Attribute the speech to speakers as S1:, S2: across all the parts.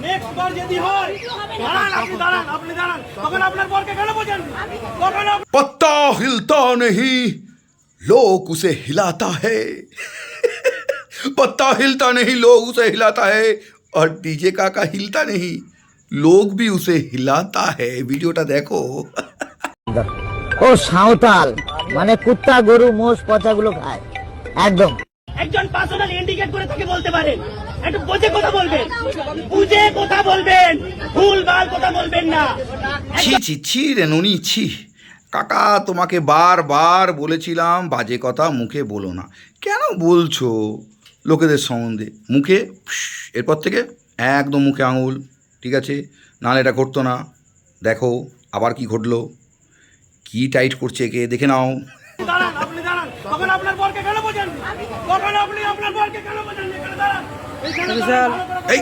S1: Next বার যদি হয় আপনি দাঁড়ান তখন আপনার বরকে কেন বোঝান
S2: पत्ता हिलता नहीं लोग उसे हिलाता है पत्ता हिलता नहीं लोग उसे हिलाता है और डीजे काका हिलता नहीं लोग भी उसे हिलाता है वीडियोটা দেখো
S3: ও সাঁওতাল মানে কুত্তা গরু মোষ পচাগুলো খায় একদম।
S1: একজন পার্সোনাল ইন্ডিকেট করে তাকে বলতে পারেন, একটু বুঝে কথা বলবেন, বুঝে কথা বলবেন, ভুলভাল কথা বলবেন না।
S2: ছি ছি ছি রে ননি ছি কাকা তোমাকে বারবার বলেছিলাম বাজে কথা মুখে বলো না, কেন বলছো লোকেদের সম্বন্ধে মুখে? এরপর থেকে একদম মুখে আঙুল, ঠিক আছে? নাহলে এটা ঘটতো না। দেখো আবার কি ঘটলো, কি টাইট করছে একে দেখে নাও।
S1: আপনি দাঁড়ান তখন আপনার বরকে কেন বোঝান, তখন আপনি আপনার বরকে কেন বোঝান, এখানে দাঁড়ান।
S2: এই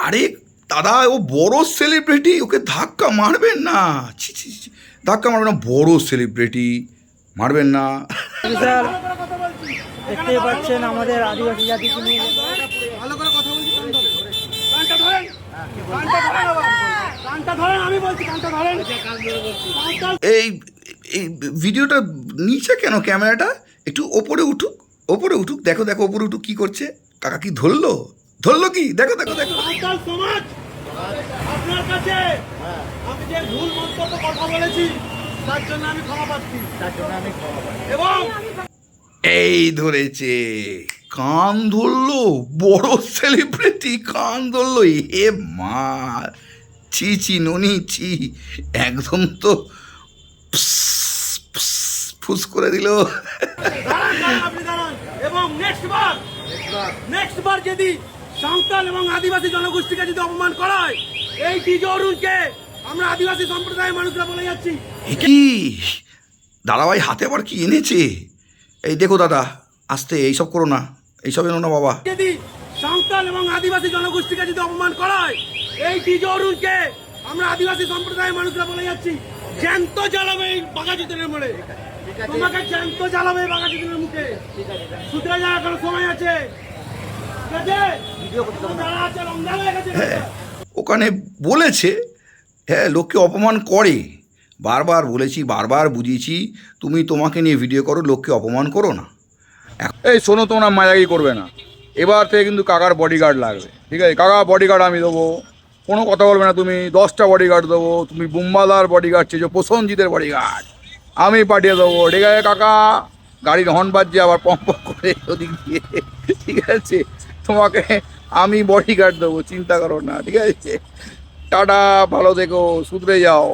S2: আরে দাদা ও বড় সেলিব্রিটি, ওকে ধাক্কা মারবেন না, ছি ছি ছি, ধাক্কা মারবেন না, বড় সেলিব্রিটি মারবেন না।
S3: দেখতে পাচ্ছেন আমাদের আদিবাসী জাতিকে নিয়ে
S1: ভালো করে কথা বলছি, কানটা ধরেন, কানটা ধরেন, আমি বলছি কানটা ধরেন।
S2: এই এই ভিডিওটা নিচে কেন ক্যামেরাটা? একটু ওপরে উঠুক, ওপরে উঠুক, দেখো দেখো ওপরে উঠুক কি করছে কাকা, কি ধরলো ধরলো কি দেখো দেখো দেখো।
S1: সাঁওতাল সমাজ আপনার কাছে আমি যে ভুল মন্তব্য কথা বলেছি তার জন্য আমি ক্ষমা পাচ্ছি, এবং
S2: এই ধরেছে, কান ধরলো, বড় সেলিব্রিটি কান ধরলো, এ মা ছি ছি ননি ছি, একদম তো ফুস করে দিল।
S1: আপনি দাঁড়ান, এবং নেক্সট বার যদি সাঁওতাল এবং আদিবাসী জনগোষ্ঠীকে যদি অপমান করা হয়, এই ডিজে অরুণকে আমরা আদিবাসী সম্প্রদায়ের মানুষরা বলে যাচ্ছি।
S2: কি দাদা ভাই হাতে আবার কি এনেছে? এই দেখো দাদা আস্তে, এইসব করো না, এইসব এনো না বাবা।
S1: যদি সাঁওতাল এবং আদিবাসী জনগোষ্ঠীকে যদি অপমান করা হয়, এই ডিজে অরুণকে আমরা আদিবাসী সম্প্রদায়ের মানুষরা বলে যাচ্ছি, জ্যান্ত জ্বালাবে এই বাঘাযতীনের মোড়ে, তোমাকে জ্যান্ত জ্বালাবে এই বাঘাযতীনের মুখে। সুতরাং যাওয়ার কোনো সময় আছে, ঠিক আছে? যারা আছে রমজান হয়ে গেছে।
S2: হ্যাঁ ওখানে বলেছে, হ্যাঁ লোককে অপমান করে, বারবার বলেছি, বারবার বুঝিয়েছি, তুমি তোমাকে নিয়ে ভিডিও করো, লোককে অপমান করো না।
S4: এই শোনো, তোমরা মায়াগি করবে না, এবার থেকে কিন্তু কাকার বডিগার্ড লাগবে, ঠিক আছে? কাকা বডিগার্ড আমি দেবো, কোনো কথা বলবে না তুমি, 10টা বডিগার্ড দেবো, তুমি বুম্বাদার বডিগার্ড চেয়েছো, প্রসেনজিতের বডিগার্ড আমি পাঠিয়ে দেবো, ঠিক আছে কাকা? গাড়ির হর্ন বাজছে আবার পম্প করে ওদিক দিয়ে, ঠিক আছে? তোমাকে আমি বডিগার্ড দেবো, চিন্তা করো না, ঠিক আছে? টাটা, ভালো থেকো, শুধরে যাও।